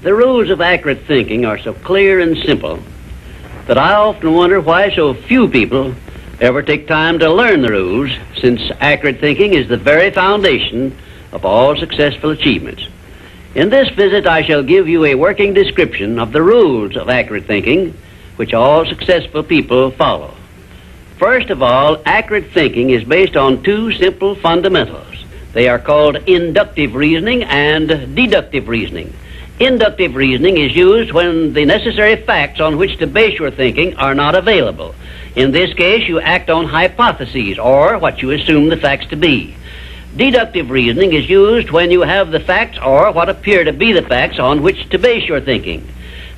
The rules of accurate thinking are so clear and simple that I often wonder why so few people ever take time to learn the rules, since accurate thinking is the very foundation of all successful achievements. In this visit, I shall give you a working description of the rules of accurate thinking, which all successful people follow. First of all, accurate thinking is based on two simple fundamentals. They are called inductive reasoning and deductive reasoning. Inductive reasoning is used when the necessary facts on which to base your thinking are not available. In this case, you act on hypotheses, or what you assume the facts to be. Deductive reasoning is used when you have the facts, or what appear to be the facts, on which to base your thinking.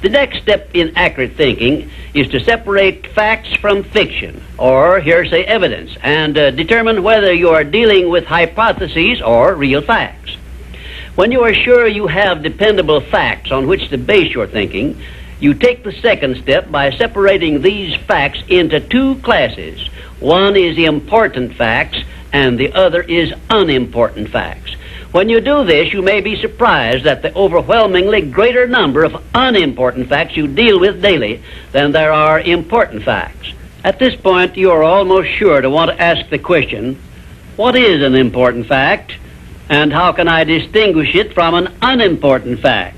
The next step in accurate thinking is to separate facts from fiction, or hearsay evidence, and determine whether you are dealing with hypotheses or real facts. When you are sure you have dependable facts on which to base your thinking, you take the second step by separating these facts into two classes. One is important facts, and the other is unimportant facts. When you do this, you may be surprised at the overwhelmingly greater number of unimportant facts you deal with daily than there are important facts. At this point, you are almost sure to want to ask the question, what is an important fact, and how can I distinguish it from an unimportant fact?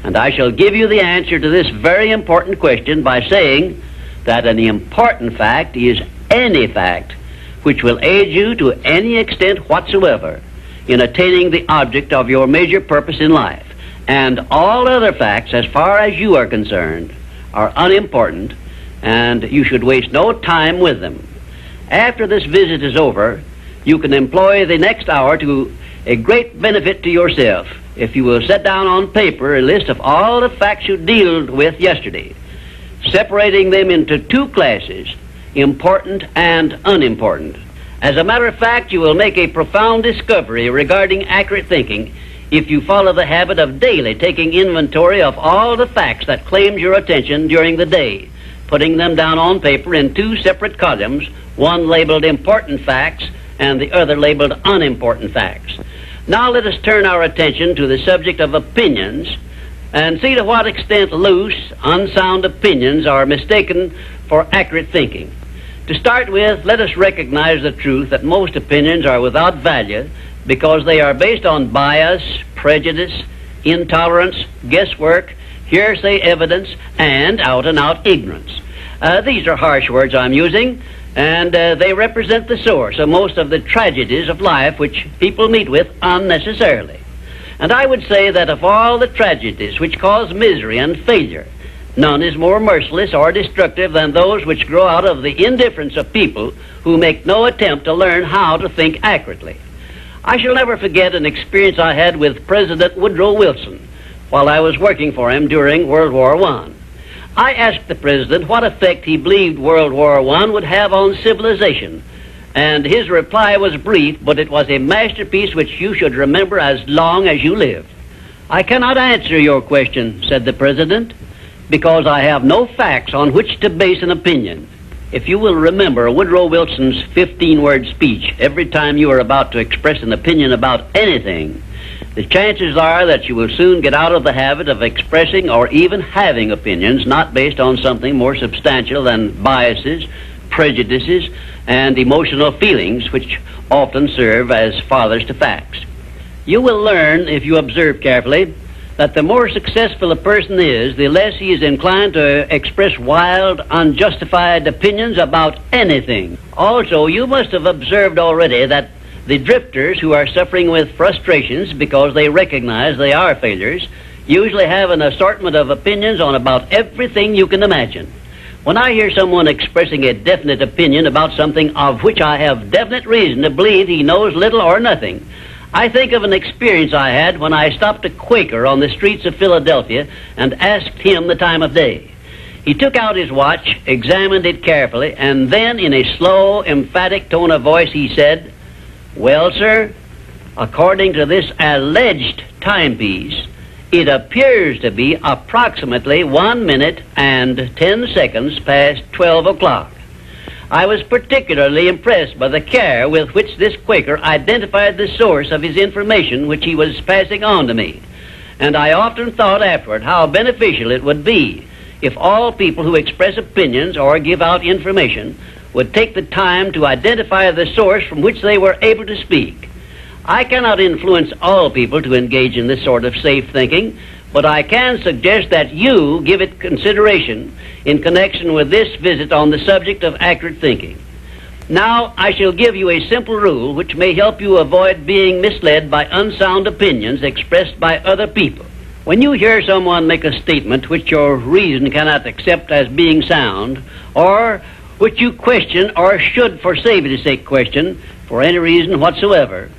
And I shall give you the answer to this very important question by saying that an important fact is any fact which will aid you to any extent whatsoever in attaining the object of your major purpose in life. And all other facts, as far as you are concerned, are unimportant, and you should waste no time with them. After this visit is over, you can employ the next hour to a great benefit to yourself if you will set down on paper a list of all the facts you dealt with yesterday, separating them into two classes, important and unimportant. As a matter of fact, you will make a profound discovery regarding accurate thinking if you follow the habit of daily taking inventory of all the facts that claimed your attention during the day, putting them down on paper in two separate columns, one labeled important facts and the other labeled unimportant facts. Now let us turn our attention to the subject of opinions and see to what extent loose, unsound opinions are mistaken for accurate thinking. To start with, let us recognize the truth that most opinions are without value because they are based on bias, prejudice, intolerance, guesswork, hearsay evidence, and out-and-out ignorance. These are harsh words I'm using, and they represent the source of most of the tragedies of life which people meet with unnecessarily. And I would say that of all the tragedies which cause misery and failure, none is more merciless or destructive than those which grow out of the indifference of people who make no attempt to learn how to think accurately. I shall never forget an experience I had with President Woodrow Wilson while I was working for him during World War I. I asked the President what effect he believed World War I would have on civilization, and his reply was brief, but it was a masterpiece which you should remember as long as you live. "I cannot answer your question," said the President, "because I have no facts on which to base an opinion." If you will remember Woodrow Wilson's 15-word speech every time you are about to express an opinion about anything, the chances are that you will soon get out of the habit of expressing or even having opinions not based on something more substantial than biases, prejudices, and emotional feelings which often serve as fathers to facts. You will learn, if you observe carefully, that the more successful a person is, the less he is inclined to express wild, unjustified opinions about anything. Also, you must have observed already that the drifters who are suffering with frustrations because they recognize they are failures usually have an assortment of opinions on about everything you can imagine. When I hear someone expressing a definite opinion about something of which I have definite reason to believe he knows little or nothing, I think of an experience I had when I stopped a Quaker on the streets of Philadelphia and asked him the time of day. He took out his watch, examined it carefully, and then in a slow, emphatic tone of voice he said, "Well, sir, according to this alleged timepiece, it appears to be approximately 1 minute and 10 seconds past 12 o'clock. I was particularly impressed by the care with which this Quaker identified the source of his information which he was passing on to me. and I often thought afterward how beneficial it would be if all people who express opinions or give out information would take the time to identify the source from which they were able to speak. I cannot influence all people to engage in this sort of safe thinking, but I can suggest that you give it consideration in connection with this visit on the subject of accurate thinking. Now, I shall give you a simple rule which may help you avoid being misled by unsound opinions expressed by other people. When you hear someone make a statement which your reason cannot accept as being sound, or which you question or should, for safety's sake, question for any reason whatsoever,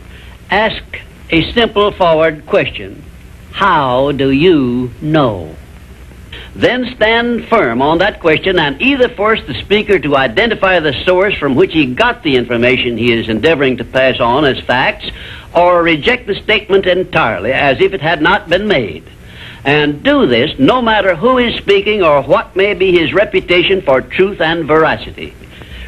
ask a simple forward question. How do you know? Then stand firm on that question and either force the speaker to identify the source from which he got the information he is endeavoring to pass on as facts, or reject the statement entirely as if it had not been made. And do this no matter who is speaking or what may be his reputation for truth and veracity.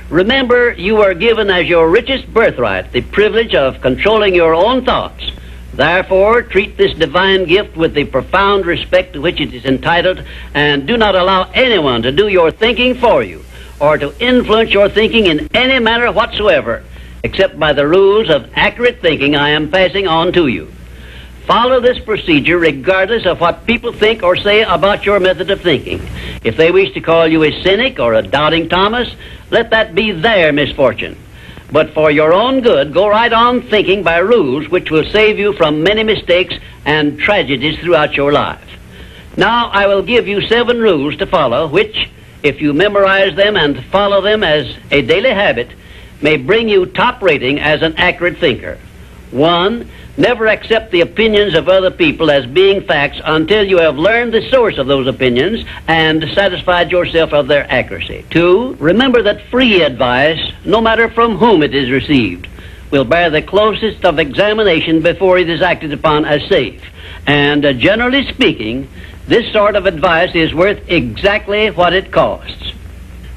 Remember, you are given as your richest birthright the privilege of controlling your own thoughts. Therefore, treat this divine gift with the profound respect to which it is entitled, and do not allow anyone to do your thinking for you, or to influence your thinking in any manner whatsoever, except by the rules of accurate thinking I am passing on to you. Follow this procedure regardless of what people think or say about your method of thinking. If they wish to call you a cynic or a doubting Thomas, let that be their misfortune. But for your own good, go right on thinking by rules which will save you from many mistakes and tragedies throughout your life. Now I will give you 7 rules to follow, which, if you memorize them and follow them as a daily habit, may bring you top rating as an accurate thinker. 1. Never accept the opinions of other people as being facts until you have learned the source of those opinions and satisfied yourself of their accuracy. 2. Remember that free advice, no matter from whom it is received, will bear the closest of examination before it is acted upon as safe. And generally speaking, this sort of advice is worth exactly what it costs.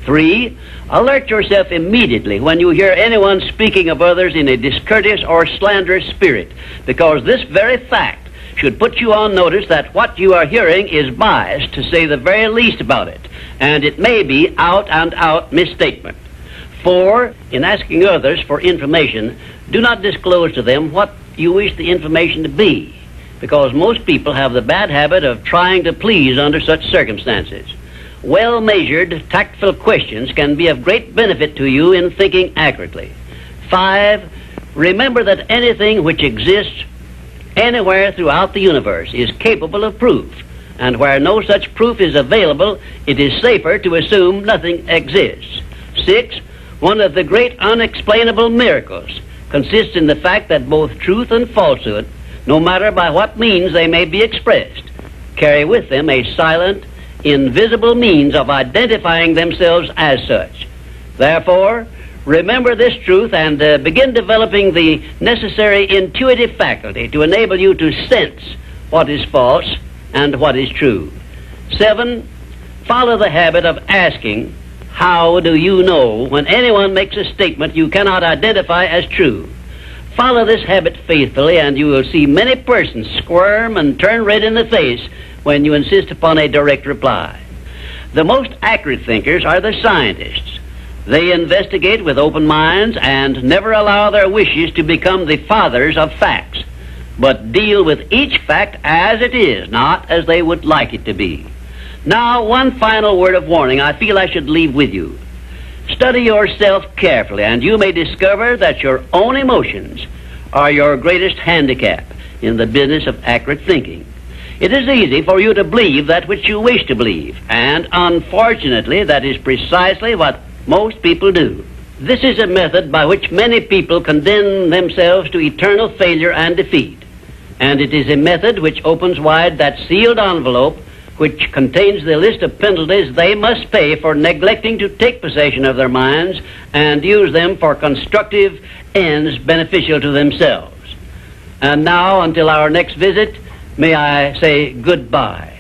3. Alert yourself immediately when you hear anyone speaking of others in a discourteous or slanderous spirit, because this very fact should put you on notice that what you are hearing is biased, to say the very least about it, and it may be out-and-out misstatement. 4. In asking others for information, do not disclose to them what you wish the information to be, because most people have the bad habit of trying to please under such circumstances. Well-measured, tactful questions can be of great benefit to you in thinking accurately. 5. Remember that anything which exists anywhere throughout the universe is capable of proof, and where no such proof is available, it is safer to assume nothing exists. 6. One of the great unexplainable miracles consists in the fact that both truth and falsehood, no matter by what means they may be expressed, carry with them a silent, invisible means of identifying themselves as such. Therefore, remember this truth and begin developing the necessary intuitive faculty to enable you to sense what is false and what is true. 7. Follow the habit of asking, how do you know, when anyone makes a statement you cannot identify as true. Follow this habit faithfully, and you will see many persons squirm and turn red in the face when you insist upon a direct reply. The most accurate thinkers are the scientists. They investigate with open minds and never allow their wishes to become the fathers of facts, but deal with each fact as it is, not as they would like it to be. Now, one final word of warning I feel I should leave with you. Study yourself carefully, and you may discover that your own emotions are your greatest handicap in the business of accurate thinking. It is easy for you to believe that which you wish to believe, and unfortunately that is precisely what most people do. This is a method by which many people condemn themselves to eternal failure and defeat, and it is a method which opens wide that sealed envelope which contains the list of penalties they must pay for neglecting to take possession of their minds and use them for constructive ends beneficial to themselves. And now, until our next visit, may I say goodbye.